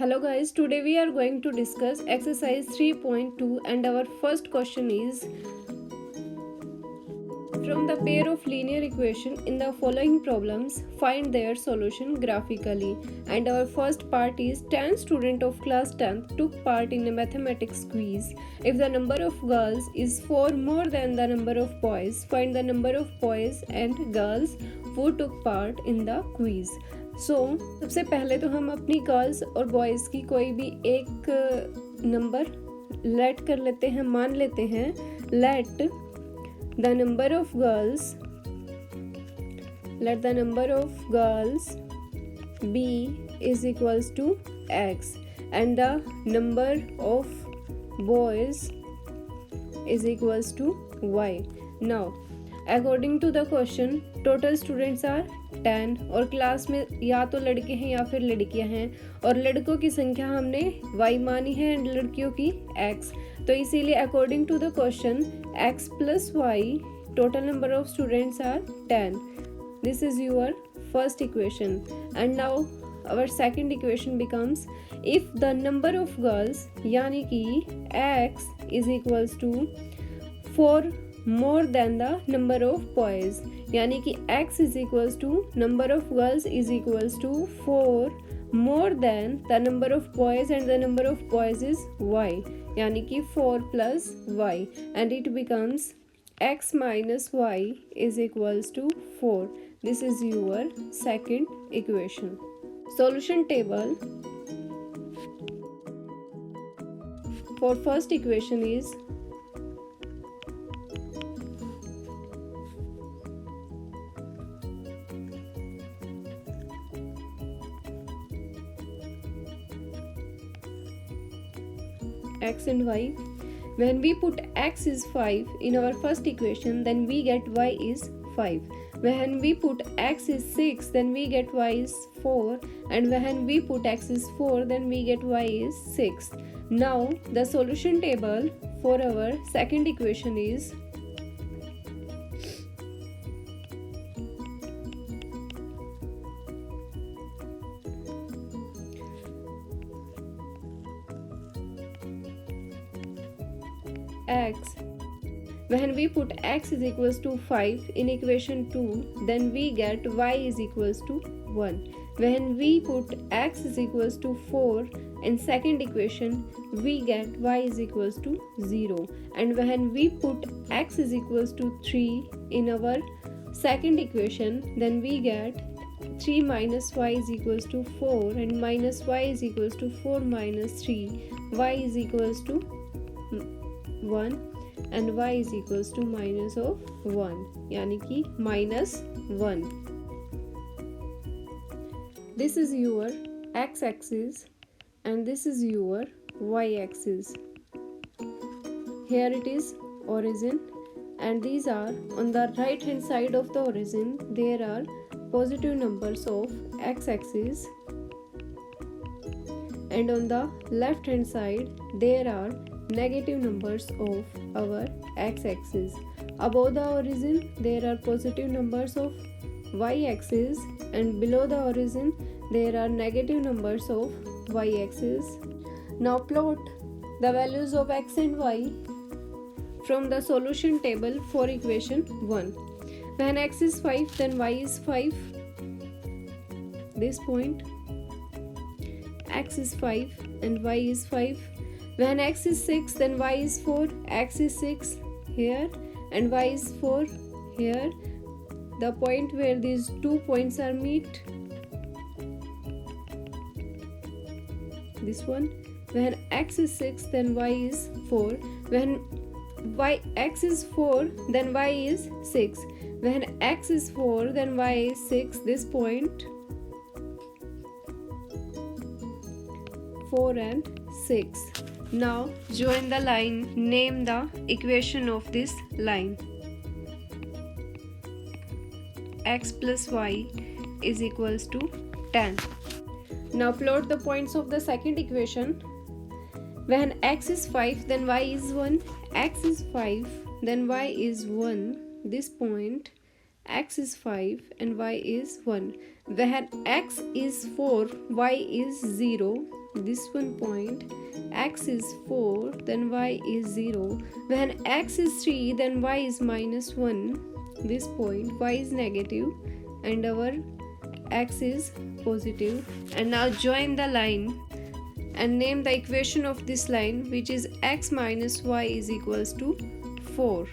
Hello guys, today we are going to discuss exercise 3.2 and our first question is from the pair of linear equation in the following problems find their solution graphically, and our first part is 10 students of class 10th took part in a mathematics quiz. If the number of girls is 4 more than the number of boys, find the number of boys and girls who took part in the quiz. सबसे पहले तो हम अपनी girls और boys की कोई भी एक नंबर लेट कर लेते हैं, मान लेते हैं. Let the number of girls be is equals to x and the number of boys is equals to y. Now according to the question total students are 10 और क्लास में या तो लड़के हैं या फिर लड़कियां हैं, और लड़कों की संख्या हमने y मानी है एंड लड़कियों की x. तो इसीलिए according to the question x plus y total number of students are 10. This is your first equation. And now our second equation becomes if the number of girls यानी कि x is equals to 4 more than the number of boys, यानी कि x is equals to number of girls is equals to 4 more than the number of boys and the number of boys is y, यानी कि 4 plus y, and it becomes x minus y is equals to 4. This is your second equation. Solution table for first equation is x and y. When we put x is 5 in our first equation, then we get y is 5. When we put x is 6, then we get y is 4, and when we put x is 4, then we get y is 6. Now the solution table for our second equation is x. When we put x is equals to 5 in equation 2, then we get y is equals to 1. When we put x is equals to 4 in second equation, we get y is equals to 0. And when we put x is equals to 3 in our second equation, then we get 3 minus y is equals to 4, and minus y is equals to 4 minus 3, y is equals to 1, and y is equals to minus of 1, यानी कि minus 1. This is your x-axis and this is your y-axis. Here it is origin, and these are on the right hand side of the origin. There are positive numbers of x-axis, and on the left hand side there are negative numbers of our x-axis. Above the origin there are positive numbers of y-axis, and below the origin there are negative numbers of y-axis. Now plot the values of x and y from the solution table for equation 1. When x is 5, then y is 5. This point x is 5 and y is 5. When x is 6, then y is 4. X is 6 here and y is 4 here. The point where these two points are meet, this one. When x is 6, then y is 4. When x is 4, then y is 6. When x is 4, then y is 6. This point 4 and 6. Now join the line, name the equation of this line. X plus y is equals to 10. Now plot the points of the second equation. When x is 5, then y is 1. X is 5, then y is 1. This point x is 5 and y is 1. When x is 4, y is 0. this one point, x is 4, then y is 0. When x is 3, then y is minus 1. This point, y is negative and our x is positive. And now join the line and name the equation of this line, which is x minus y is equals to 4.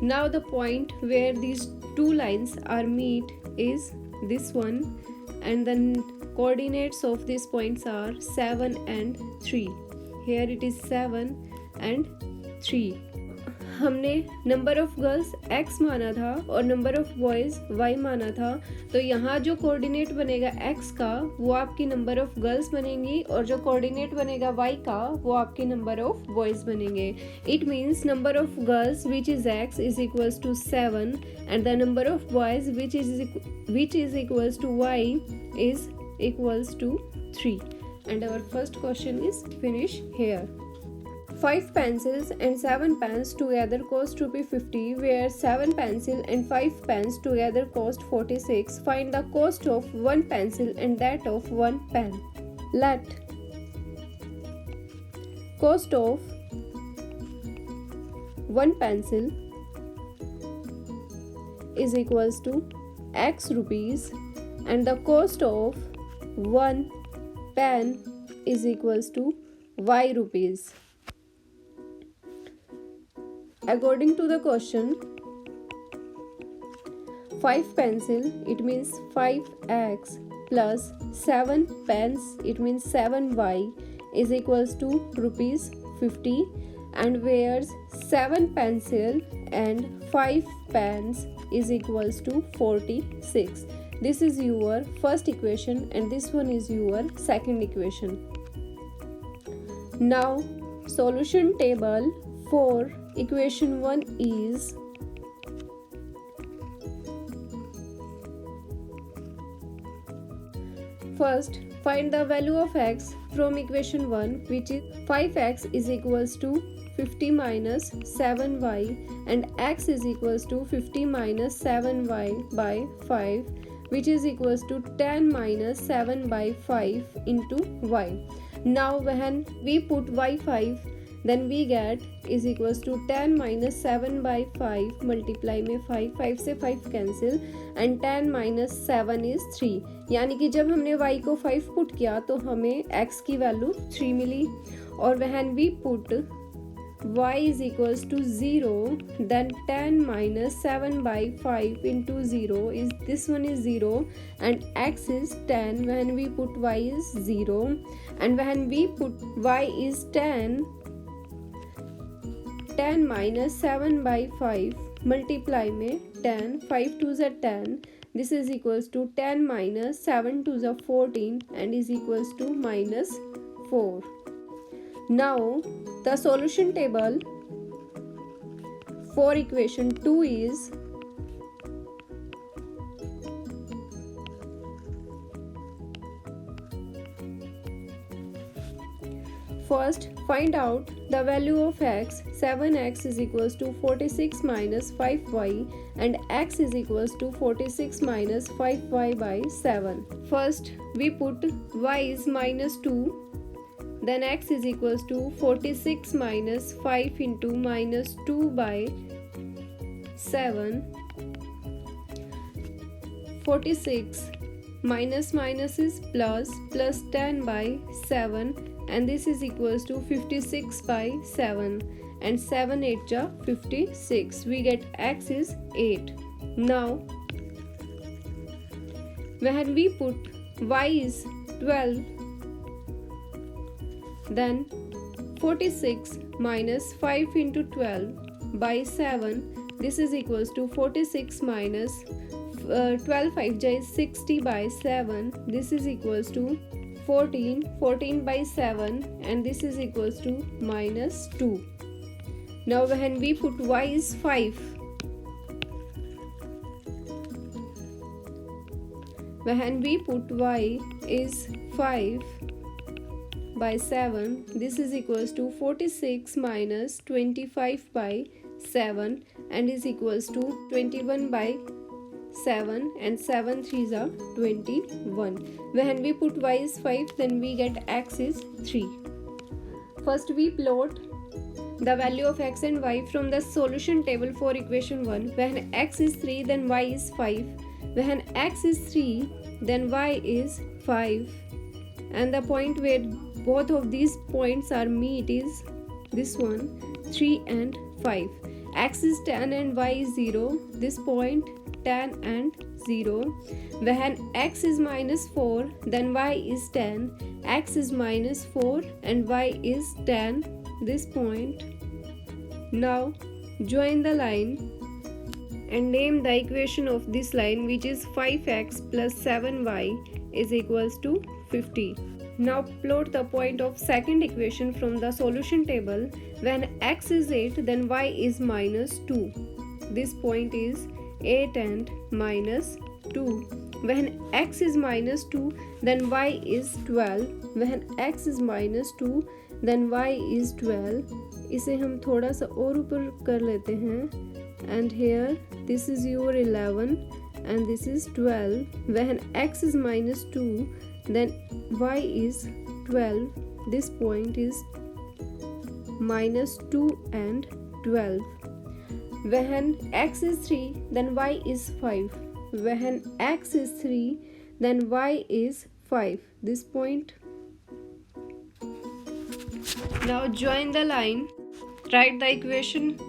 Now the point where these two lines are meet is this one, and the coordinates of these points are 7 and 3. Here it is 7 and 3. हमने number of girls x माना था और number of boys y माना था, तो यहाँ जो coordinate बनेगा x का वो आपकी नंबर ऑफ गर्ल्स बनेंगी और जो कोऑर्डिनेट बनेगा y का वो आपके नंबर ऑफ बॉयज़ बनेंगे. It means number of girls which is x is equals to 7 and the number of boys which is equals to y is equals to 3. And our first question is finish here. 5 pencils and 7 pens together cost ₹50, where 7 pencils and 5 pens together cost 46. Find the cost of 1 pencil and that of 1 pen. Let cost of 1 pencil is equals to x rupees and the cost of 1 pen is equals to y rupees. According to the question, 5 pencil it means 5x plus 7 pens it means 7y is equals to ₹50, and whereas 7 pencil and 5 pens is equals to 46. This is your first equation and this one is your second equation. Now solution table for equation 1 is first find the value of x from equation 1, which is 5x is equals to 50 minus 7y and x is equals to 50 minus 7y by 5, which is equals to 10 minus 7 by 5 into y. Now when we put y5, then we get is equals to 10 minus 7 by 5 multiply में 5 से 5 cancel and 10 minus 7 is 3. यानी कि जब हमने y को 5 put किया तो हमें x की वैल्यू 3 मिली. और when we put y is equals to 0, then 10 minus 7 by 5 into 0 is this one is 0 and x is 10 when we put y is 0, and when we put y is 10 minus 7 by 5 multiply में 10, 5 2s are 10, this is equals to 10 minus 7 2s are 14 and is equals to minus 4. Now the solution table for equation 2 is first find out the value of x. 7x is equals to 46 minus 5y and x is equals to 46 minus 5y by 7. First we put y is minus 2, then x is equals to 46 minus 5 into minus 2 by 7. 46 minus minus is plus, plus 10 by 7, and this is equals to 56 by 7, and 7 8 ja 56. We get x is 8. Now when we put y is 12, then 46 minus 5 into 12 by 7, this is equals to 46 minus 12 5 ja is 60 by 7, this is equals to 14 by 7, and this is equals to minus 2. Now when we put y is 5, when we put y is 5 by 7, this is equals to 46 minus 25 by 7 and is equals to 21 by 7 and 7 3s are 21. When we put y is 5, then we get x is 3. First we plot the value of x and y from the solution table for equation 1. When x is 3, then y is 5. When x is 3, then y is 5. And the point where both of these points are meet is this one, 3 and 5. X is 10 and y is 0. This point 10 and 0. When x is minus 4, then y is 10. X is minus 4 and y is 10. This point. Now join the line and name the equation of this line, which is 5x plus 7y is equals to 50. Now plot the point of second equation from the solution table. When x is 8, then y is minus 2. This point is 8 and minus 2. When x is minus 2, then y is 12. When x is minus 2, then y is 12. इसे हम थोड़ा सा और ऊपर कर लेते हैं. And here this is your 11 and this is 12. When x is minus 2, then y is 12. This point is minus 2 and 12. When x is 3, then y is 5. When x is 3, then y is 5. This point. Now join the line. Write the equation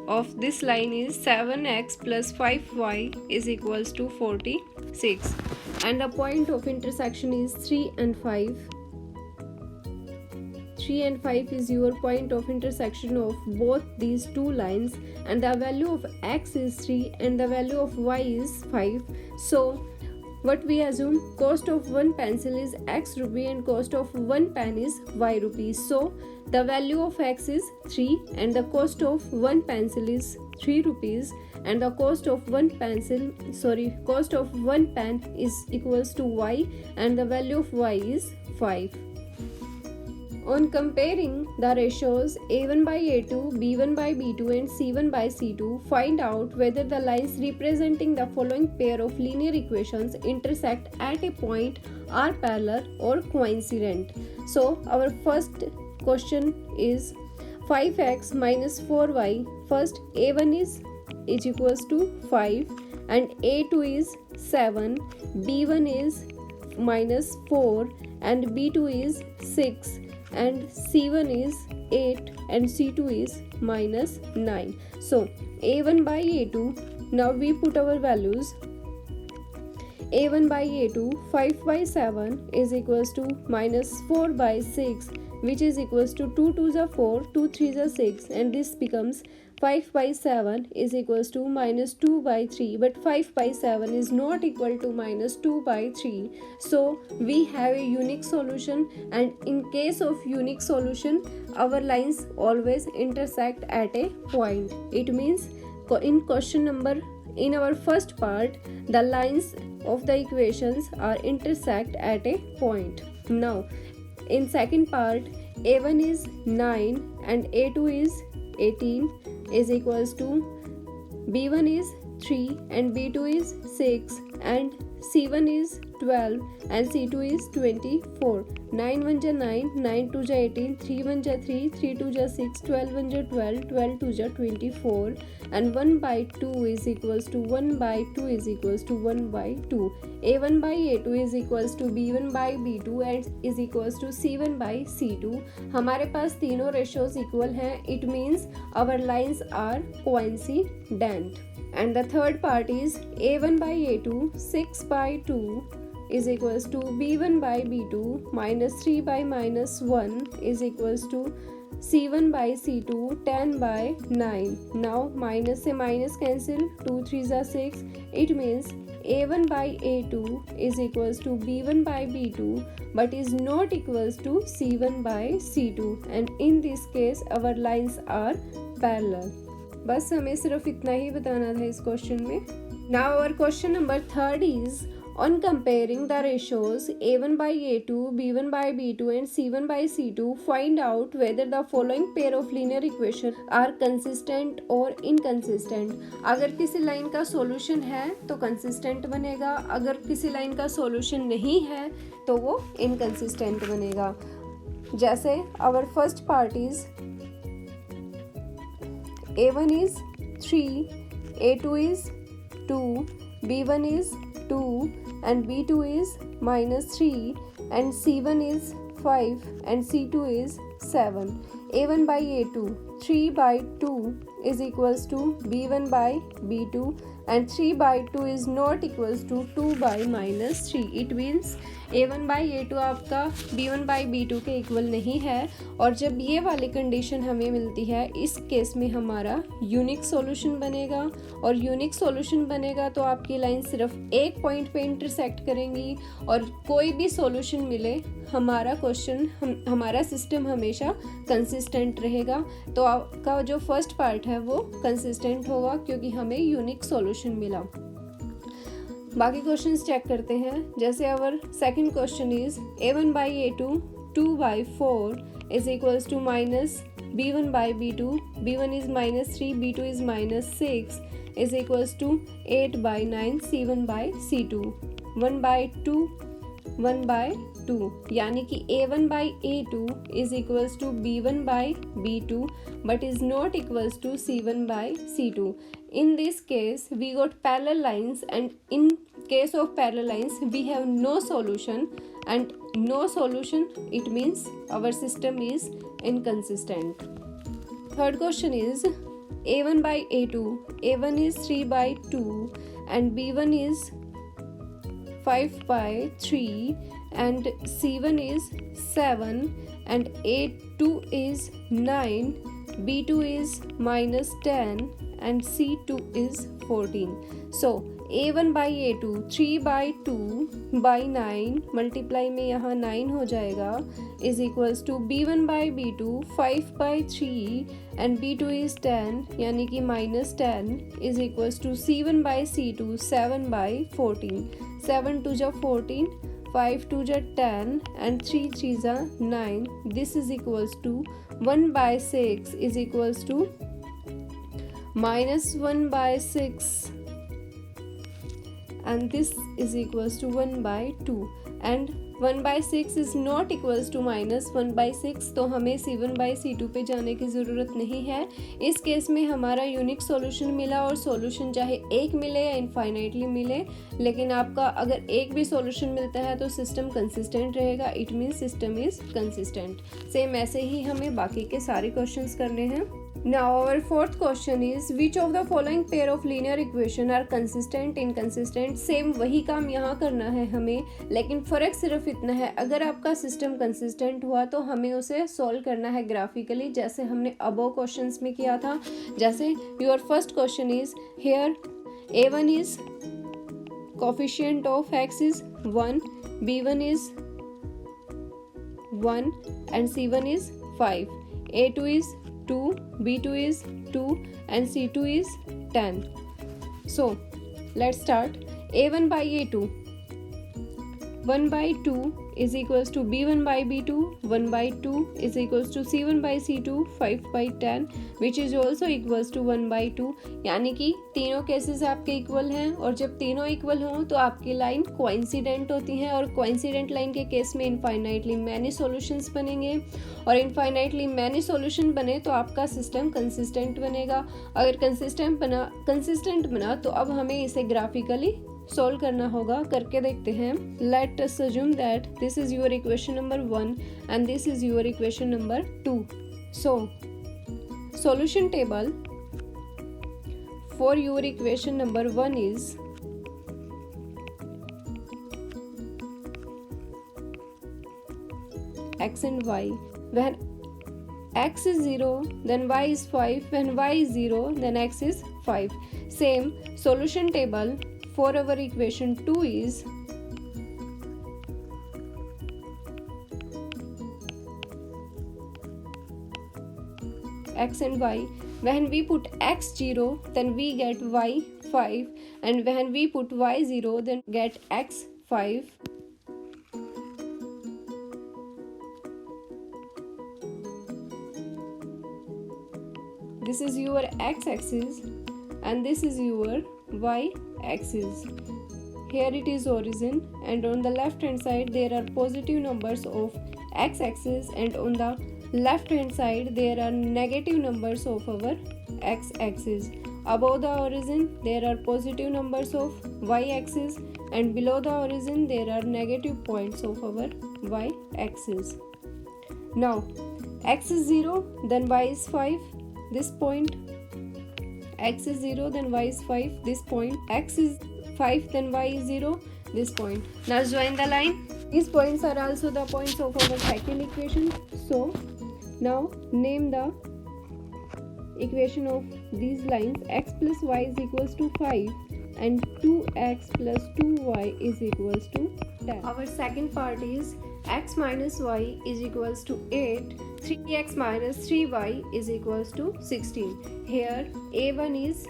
of this line is 7x plus 5y is equals to 46. And the point of intersection is 3 and 5. 3 and 5 is your point of intersection of both these two lines, and the value of x is 3 and the value of y is 5. So what we assume, cost of one pencil is x rupee and cost of one pen is y rupees. So the value of x is 3 and the cost of one pencil is 3 rupees, and the cost of one pen is equals to y and the value of y is 5. On comparing the ratios a1 by a2, b1 by b2 and c1 by c2, find out whether the lines representing the following pair of linear equations intersect at a point, are parallel or coincident. So our first question is 5x minus 4y. First a1 is equals to 5 and a2 is 7, b1 is minus 4 and b2 is 6 and c1 is 8 and c2 is minus 9. So a1 by a2, now we put our values. a1 by a2, 5 by 7 is equals to minus 4 by 6, which is equals to 2 2s are 4, 2 3s are 6, and this becomes 5 by 7 is equals to minus 2 by 3, but 5 by 7 is not equal to minus 2 by 3. So we have a unique solution, and in case of unique solution, our lines always intersect at a point. It means in question number, in our first part, the lines of the equations are intersect at a point. Now in second part, a1 is 9 and a2 is 18 is equals to b1 is 3 and b2 is 6 and c1 is 12 and c2 is 24. 9 1 ja 9, 9 2 ja 18, 3 1 ja 3, 3 2 ja 6, 12 1 ja 12, 12 2 ja 24, and 1 by 2 is equals to 1 by 2 is equals to 1 by 2. a1 by a2 is equals to b1 by b2 and is equals to c1 by c2. हमारे पास तीनों ratios equal हैं. It means our lines are coincident. And the third part is a1 by a2, 6 by 2 is equals to b1 by b2, minus 3 by minus 1 is equals to c1 by c2, 10 by 9. Now minus से minus cancel, 2 3s are 6. It means a1 by a2 is equals to b1 by b2, but is not equals to c1 by c2, and in this case our lines are parallel. बस हमें सिर्फ इतना ही बताना था इस question में. Now our question number 3 is, On comparing the ratios A1 by A2, B1 by B2 and C1 by C2, find out whether the following pair of linear equation are consistent or inconsistent. अगर किसी line का solution है तो consistent बनेगा, अगर किसी line का solution नहीं है तो वो इनकंसिस्टेंट बनेगा. जैसे our first part is A1 is 3, A2 is 2, B1 is 2 and B2 is -3 and C1 is 5 and C2 is 7. A1 by A2, 3 by 2 is equals to B1 by B2 and 3 by 2 is not equals to 2 by -3. It means A1 by A2 आपका B1 by B2 के equal नहीं है. और जब ये वाली condition हमें मिलती है, इस केस में हमारा यूनिक सॉल्यूशन बनेगा. और यूनिक सॉल्यूशन बनेगा तो आपकी लाइन सिर्फ एक पॉइंट पे इंटरसेक्ट करेंगी और कोई भी सॉल्यूशन मिले हमारा क्वेश्चन हमारा सिस्टम हमेशा कंसिस्टेंट रहेगा. तो आपका जो फर्स्ट पार्ट है वो कंसिस्टेंट होगा क्योंकि हमें यूनिक सॉल्यूशन मिला. बाकी क्वेश्चंस चेक करते हैं. जैसे our second question is A1 by A2 2 by 4 is equals to minus B1 by B2, B1 is -3, B2 is -6 is equals to 8 by 9, C1 by C2, 1 by 2, 1 by 2. यानी कि A1 by A2 is equals to B1 by B2 but is not equals to C1 by C2. In this case we got parallel lines and in case of parallel lines we have no solution and no solution it means our system is inconsistent. Third question is A1 by A2, A1 is 3 by 2 and B1 is 5 by 3 and C1 is 7 and A2 is 9, B2 is -10 and C2 is 14. So A1 by A2 3 by 2 by 9 multiply में यहाँ 9 हो जाएगा is equals to B1 by B2 5 by 3 and B2 is 10 यानी कि -10 is equals to C1 by C2 7 by 14. 7 2 जा 14, 5 2 जा 10 and 3 3 जा 9. This is equals to 1 by 6 is equals to -1 by 6 and this is equals to 1 by 2 and 1 by 6 is not equals to -1 by 6. तो हमें C1 by C2 पे जाने की ज़रूरत नहीं है. इस केस में हमारा यूनिक सॉल्यूशन मिला और सॉल्यूशन चाहे एक मिले या इनफाइनाइटली मिले, लेकिन आपका अगर एक भी सॉल्यूशन मिलता है तो सिस्टम कंसिस्टेंट रहेगा. It means system is consistent. Same ऐसे ही हमें बाकी के सारे क्वेश्चंस करने हैं. Now our fourth question is which of the following pair of linear equation are consistent, inconsistent. Same वही काम यहाँ करना है हमें, लेकिन फ़र्क सिर्फ इतना है, अगर आपका सिस्टम कंसिस्टेंट हुआ तो हमें उसे सॉल्व करना है ग्राफिकली, जैसे हमने अबव क्वेश्चंस में किया था. जैसे your first question is here A1 is coefficient of x is 1, B1 is 1 and C1 is 5. A2 is 2, B2 is 2 and C2 is 10. So let's start. A1 by A2, 1 by 2 is equals to B1 by B2, 1 by 2 is equals to C1 by C2, 5 by 10 which is also equals to 1 by 2. यानी कि तीनों cases आपके equal हैं और जब तीनों equal हों तो आपकी लाइन कोइंसिडेंट होती हैं और कोइंसिडेंट लाइन के केस में इनफाइनाइटली मैनी सॉल्यूशंस बनेंगे और इनफाइनाइटली मैनी सॉल्यूशन बने तो आपका सिस्टम कंसिस्टेंट बनेगा. अगर कंसिस्टेंट बना तो अब हमें इसे ग्राफिकली सॉल्व करना होगा. करके देखते हैं. Let us assume that this is your equation number 1 and this is your equation number 2. So solution table for your equation number 1 is x and y. When x is 0 then y is 5, when y is 0 then x is 5. Same solution table for our equation 2 is x and y. When we put x 0 then we get y 5, and when we put y 0, then get x 5. This is your x-axis and this is your y-axis. Here it is origin, and on the left hand side there are positive numbers of x-axis, and on the left hand side there are negative numbers of our x-axis. Above the origin there are positive numbers of y-axis, and below the origin there are negative points of our y-axis. Now x is 0, then y is 5, this point. X is 0, then y is 5, this point. X is 5, then y is 0, this point. Now join the line. These points are also the points of our second equation. So now name the equation of these lines. X plus y is equals to 5 and 2x plus 2y is equals to 10. Our second part is x minus y is equals to 8, 3x minus 3y is equals to 16. Here a1 is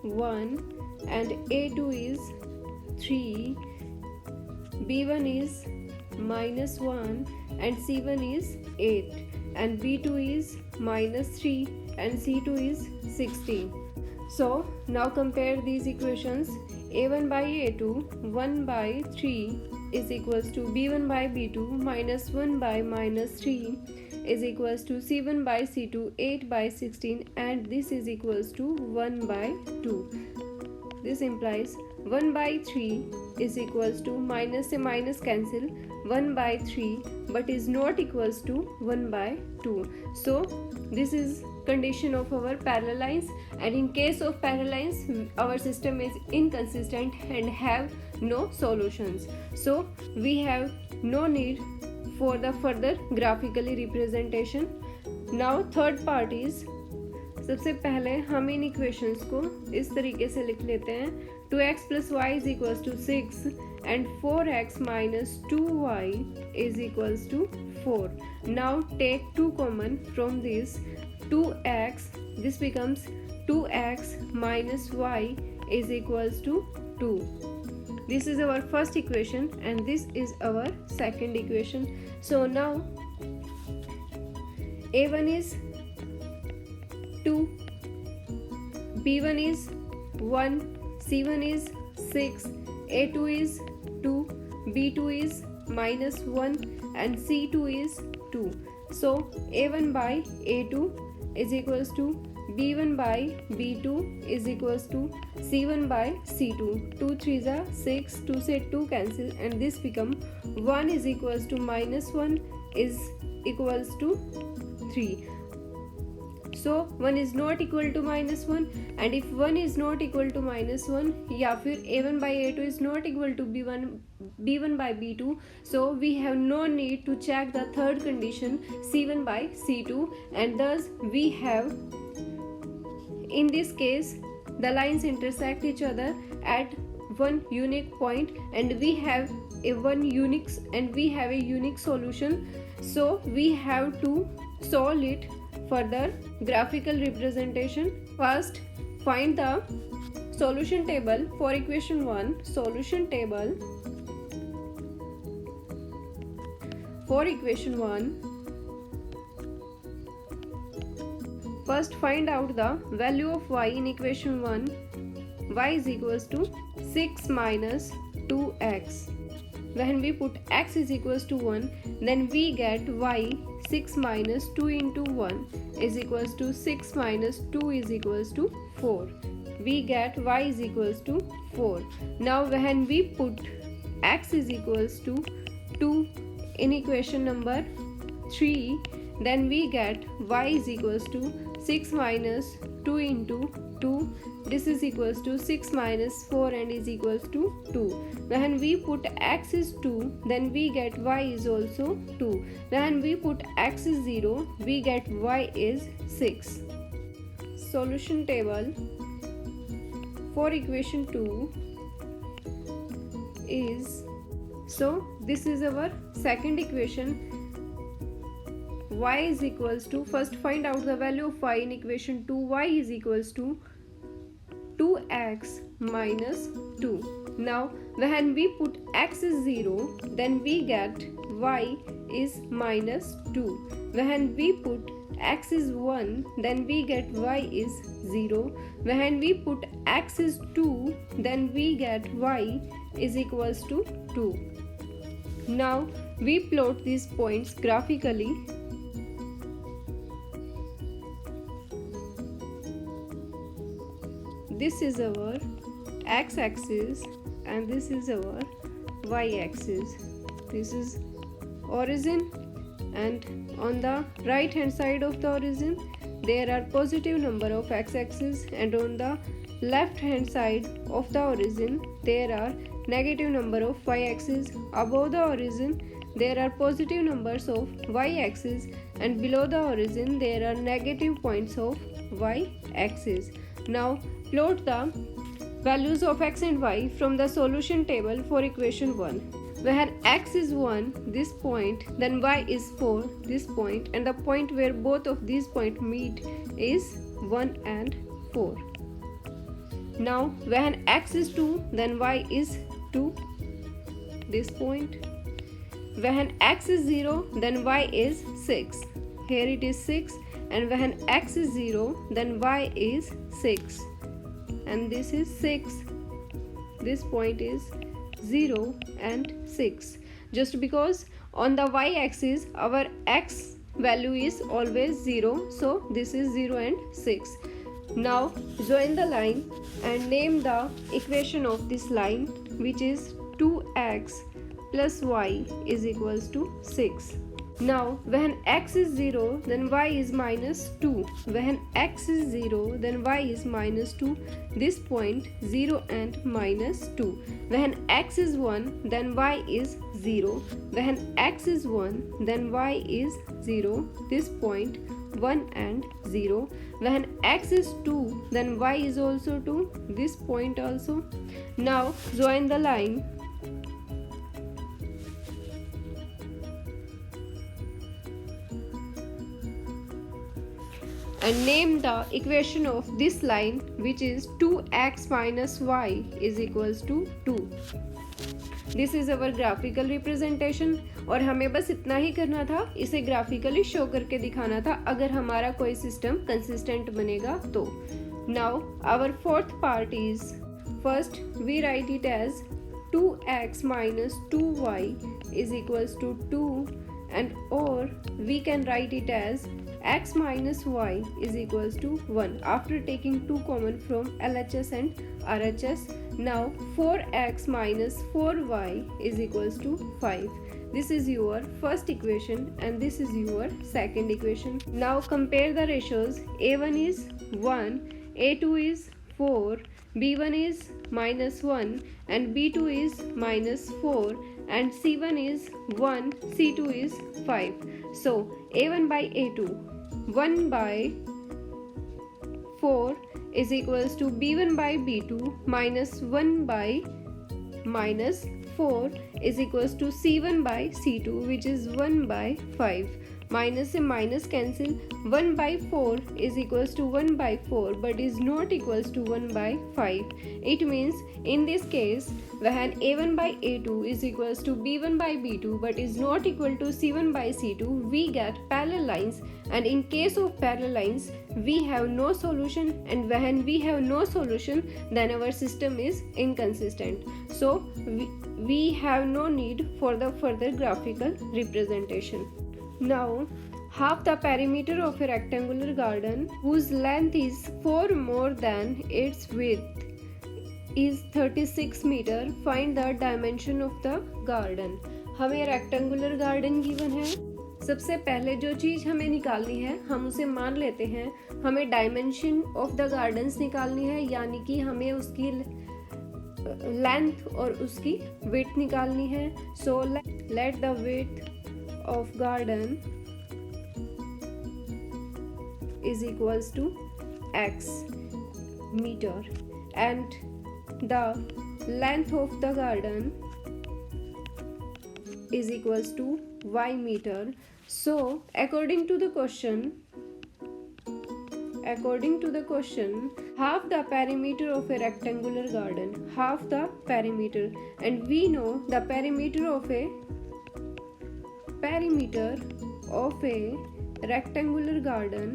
1 and a2 is 3, b1 is minus 1 and c1 is 8, and b2 is minus 3 and c2 is 16. So now compare these equations. a1 by a2, 1 by 3 is equals to b1 by b2 minus 1 by minus 3 is equals to c1 by c2, 8 by 16, and this is equals to 1 by 2. This implies 1 by 3 is equals to minus a minus cancel 1 by 3, but is not equals to 1 by 2. So this is condition of our parallel lines, and in case of parallel lines our system is inconsistent and have no solutions. So we have no need for the further graphically representation. Now third part is, सबसे पहले हम इन equations को इस तरीके से लिख लेते हैं. 2x plus y is equals to 6 and 4x minus 2y is equals to 4. Now take 2 common from this. 2x, this becomes 2x minus y is equals to 2. This is our first equation and this is our second equation. So now a1 is 2, b1 is 1, c1 is 6, a2 is 2, b2 is minus 1 and c2 is 2. So a1 by a2 is equals to b1 by b2 is equals to c1 by c2. 2 3s are 6, 2 से 2 cancel, and this become 1 is equals to minus 1 is equals to 3. So 1 is not equal to minus 1, and if 1 is not equal to minus 1 या फिर a1 by a2 is not equal to b1 by b2, so we have no need to check the third condition c1 by c2, and thus we have, in this case the lines intersect each other at one unique point, and we have a unique solution. So we have to solve it further graphical representation. First, find the solution table for equation 1. Solution table for equation 1. First, find out the value of y in equation 1. Y is equals to 6 minus 2x. When we put x is equals to 1, then we get y 6 minus 2 into 1 is equals to 6 minus 2 is equals to 4. We get y is equals to 4. Now when we put x is equals to 2 in equation number 3, then we get y is equals to 6 minus 2 into 2. This is equals to 6 minus 4 and is equals to 2. When we put x is 2, then we get y is also 2. When we put x is 0, we get y is 6. Solution table for equation 2 is, so this is our second equation. Y is equals to, first find out the value of y in equation 2. Y is equals to 2x minus 2. Now when we put x is 0, then we get y is minus 2. When we put x is 1, then we get y is 0. When we put x is 2, then we get y is equals to 2. Now we plot these points graphically. This is our x-axis and this is our y-axis. This is origin, and on the right hand side of the origin there are positive number of x-axis, and on the left hand side of the origin there are negative number of y-axis. Above the origin there are positive numbers of y-axis, and below the origin there are negative points of y-axis. Now plot the values of x and y from the solution table for equation 1. Where x is 1, this point, then y is 4, this point, and the point where both of these points meet is 1 and 4. Now when x is 2, then y is 2, this point. When x is 0, then y is 6, here it is 6, and when x is 0, then y is 6, and this is 6. This point is 0 and 6, just because on the y-axis our x value is always 0, so this is 0 and 6. Now join the line and name the equation of this line, which is 2x plus y is equals to 6. Now when x is 0, then y is minus 2. When x is 0, then y is minus 2. This point 0 and minus 2. When x is 1, then y is 0. When x is 1, then y is 0. This point 1 and 0. When x is 2, then y is also 2. This point also. Now join the line. And name the equation of this line, which is 2x minus y is equals to 2. This is our graphical representation, और हमें बस इतना ही करना था, इसे graphically show करके दिखाना था अगर हमारा कोई सिस्टम कंसिस्टेंट बनेगा तो. Now our fourth part is, first we write it as 2x minus 2y is equals to 2, and or we can write it as x minus y is equals to 1 after taking 2 common from LHS and RHS. Now 4x minus 4y is equals to 5. This is your first equation and this is your second equation. Now compare the ratios. A1 is 1, A2 is 4, B1 is minus 1, and B2 is minus 4, and C1 is 1, C2 is 5. So A1 by A2, 1 by 4 is equals to B1 by B2 minus 1 by minus 4 is equals to C1 by C2, which is 1 by 5. Minus and minus cancel. 1 by 4 is equals to 1 by 4 but is not equals to 1 by 5. It means in this case when A1 by A2 is equals to B1 by B2 but is not equal to C1 by C2, we get parallel lines, and in case of parallel lines we have no solution, and when we have no solution then our system is inconsistent. So we have no need for the further graphical representation. Now, half the perimeter of a rectangular garden whose length is 4 more than its width is 36 meter. Find the dimension of the garden. हमें rectangular garden given है. सबसे पहले जो चीज़ हमें निकालनी है हम उसे मान लेते हैं. हमें dimension of the gardens निकालनी है, यानी कि हमें उसकी length और उसकी width निकालनी है. So let the width of garden is equals to x meter and the length of the garden is equals to y meter. So according to the question, according to the question, half the perimeter of a rectangular garden, half the perimeter, and we know the perimeter of a rectangular garden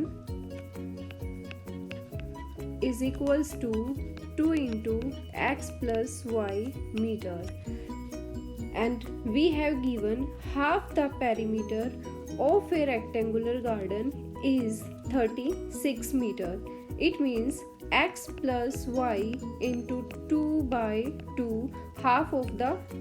is equals to 2 into x plus y meter, and we have given half the perimeter of a rectangular garden is 36 meter. It means x plus y into 2 by 2, half of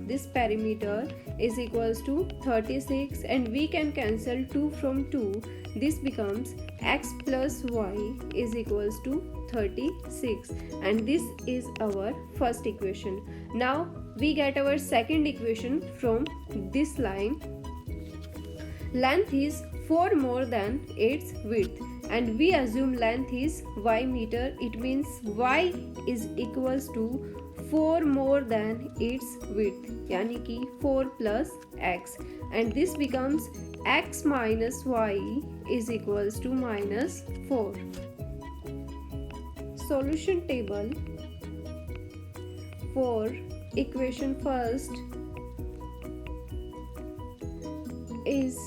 this perimeter is equals to 36, and we can cancel 2 from 2. This becomes x plus y is equals to 36, and this is our first equation. Now we get our second equation from this line. Length is 4 more than its width, and we assume length is y meter. It means y is equals to 4 more than its width, यानी कि 4 plus x, and this becomes x minus y is equals to minus 4. Solution table for equation first is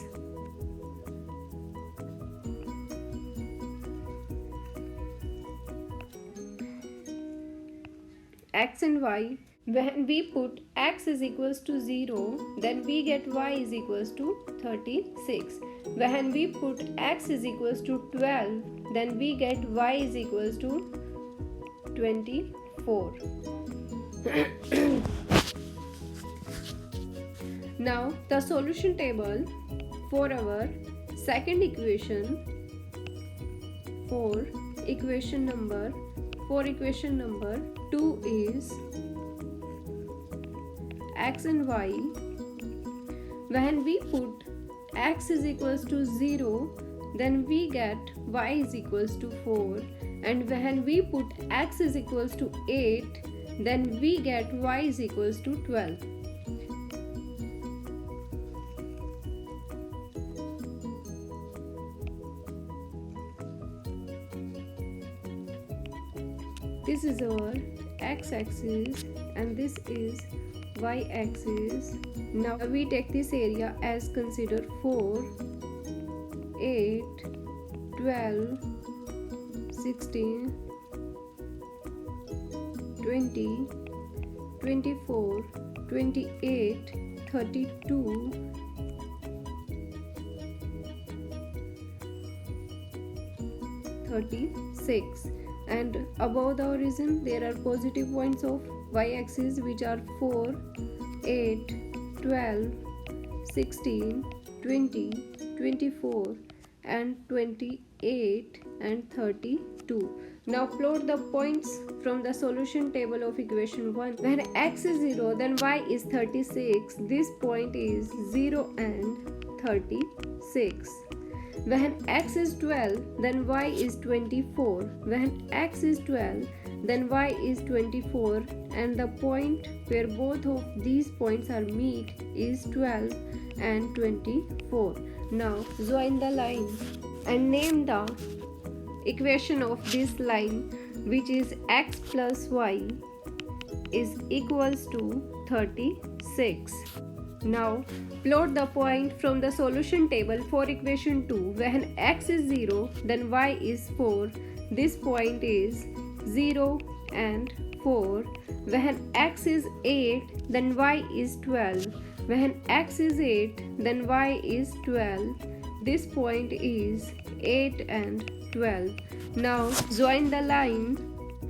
x and y. When we put x is equals to 0, then we get y is equals to 36. When we put x is equals to 12, then we get y is equals to 24. Now the solution table for our second equation, for equation number 2 is x and y. When we put x is equals to 0, then we get y is equals to 4, and when we put x is equals to 8, then we get y is equals to 12. This is our x-axis and this is y-axis. Now we take this area as consider 4, 8, 12, 16, 20, 24, 28, 32, 36. And above the origin there are positive points of y-axis which are 4, 8, 12, 16, 20, 24 and 28 and 32. Now plot the points from the solution table of equation 1. When x is 0, then y is 36. This point is 0 and 36. When x is 12, then y is 24. When x is 12, then y is 24, and the point where both of these points are meet is 12 and 24. Now join the line and name the equation of this line, which is x plus y is equals to 36. Now plot the point from the solution table for equation 2. When x is 0, then y is 4. This point is 0 and 4. When x is 8, then y is 12. When x is 8, then y is 12. This point is 8 and 12. Now join the line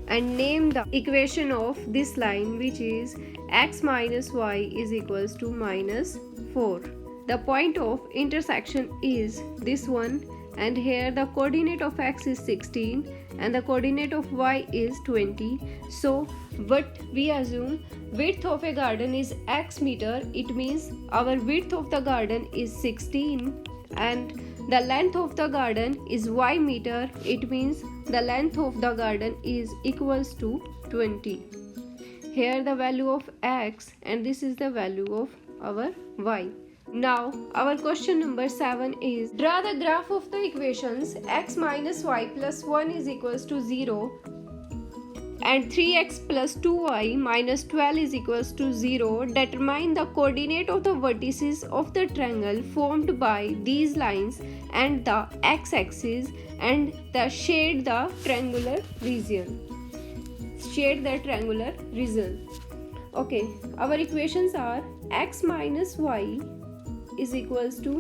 and name the equation of this line, which is x minus y is equals to minus 4. The point of intersection is this one, and here the coordinate of x is 16 and the coordinate of y is 20. So what we assume, width of a garden is x meter. It means our width of the garden is 16 and the length of the garden is y meter. It means the length of the garden is equals to 20. Here the value of x and this is the value of our y. Now our question number 7 is, draw the graph of the equations x minus y plus 1 is equals to 0 and 3x plus 2y minus 12 is equals to 0. Determine the coordinate of the vertices of the triangle formed by these lines and the x-axis and shade the triangular region. Shade the triangular region. Okay, our equations are x minus y is equals to,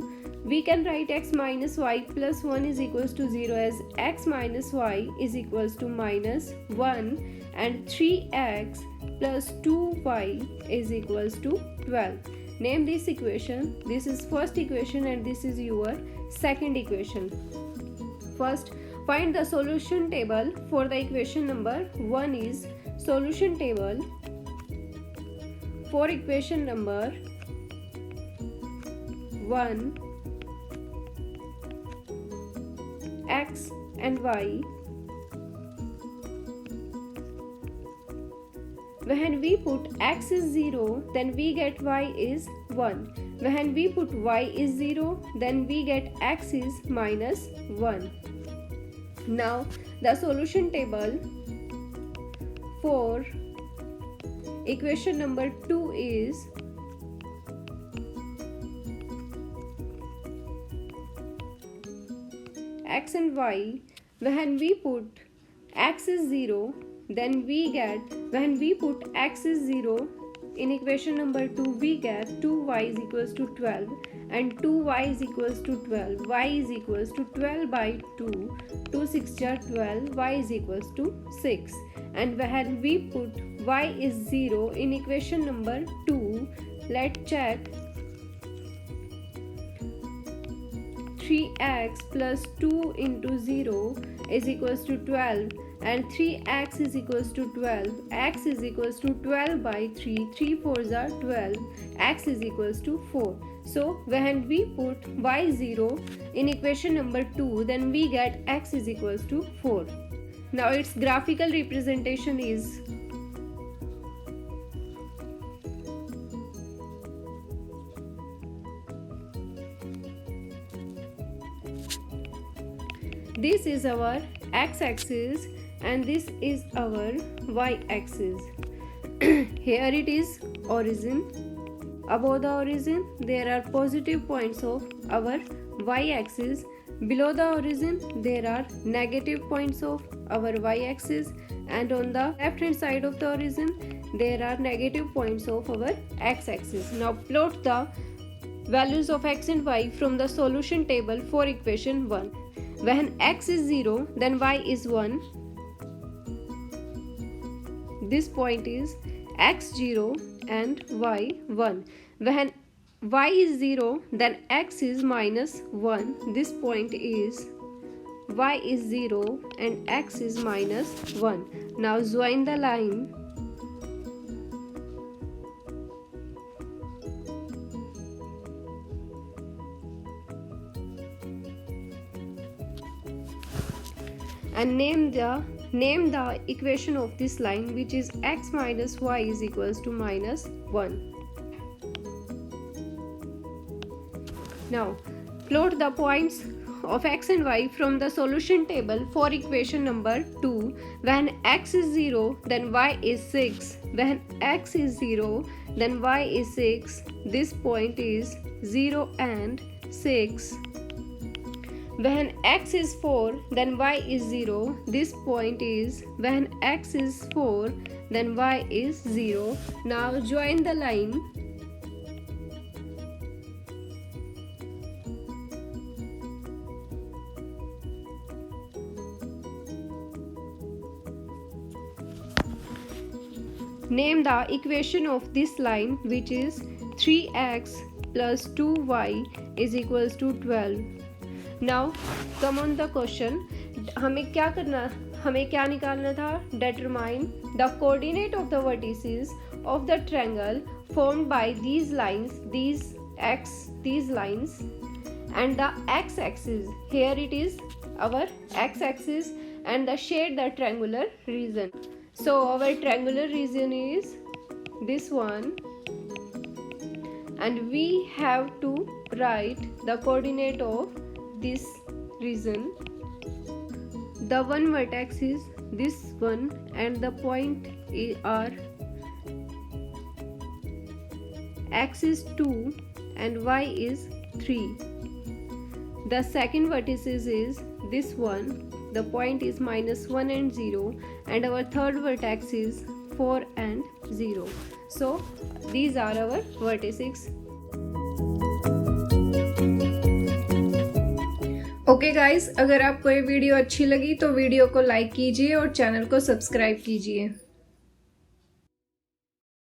we can write x minus y plus 1 is equals to 0 as x minus y is equals to minus 1 and 3x plus 2y is equals to 12. Name this equation. This is first equation and this is your second equation. First, find the solution table for the equation number 1 is solution table for equation number 1, x and y. When we put x is 0, then we get y is 1. When we put y is 0, then we get x is minus 1. Now the solution table for equation number 2 is x and y. When we put x is 0, then we get, when we put x is 0 in equation number 2, we get 2y is equals to 12 and 2y is equals to 12. Y is equals to 12 by 2. 2 6 are 12. Y is equals to 6. And when we put y is 0 in equation number 2, let's check. 3x plus 2 into 0 is equals to 12 and 3x is equals to 12. X is equals to 12 by 3. 3 4s are 12. X is equals to 4. So when we put y0 in equation number 2, then we get x is equals to 4. Now its graphical representation is this is our x-axis and this is our y-axis. Here it is origin. Above the origin there are positive points of our y-axis. Below the origin there are negative points of our y-axis, and on the left hand side of the origin there are negative points of our x-axis. Now plot the values of x and y from the solution table for equation 1. When x is 0, then y is 1. This point is x0 and y1. When y is 0, then x is minus 1. This point is y is 0 and x is minus 1. Now join the line. And name the equation of this line, which is x minus y is equals to minus 1. Now plot the points of x and y from the solution table for equation number 2. When x is 0, then y is 6. When x is 0, then y is 6. This point is 0 and 6. When x is 4, then y is 0. This point is, when x is 4, then y is 0. Now join the line. Name the equation of this line, which is 3x plus 2y is equals to 12. Now come on the question. हमें क्या निकालना था? Determine the coordinate of the vertices of the triangle formed by these lines, these lines, and the x-axis. Here it is our x-axis, and the shade the triangular region. So our triangular region is this one, and we have to write the coordinate of this region. The one vertex is this one and the point are x is 2 and y is 3. The second vertex is this one, the point is -1 and 0, and our third vertex is 4 and 0. So these are our vertices. Okay guys, अगर आपको ये video अच्छी लगी तो video को like कीजिए और channel को सब्सक्राइब कीजिए।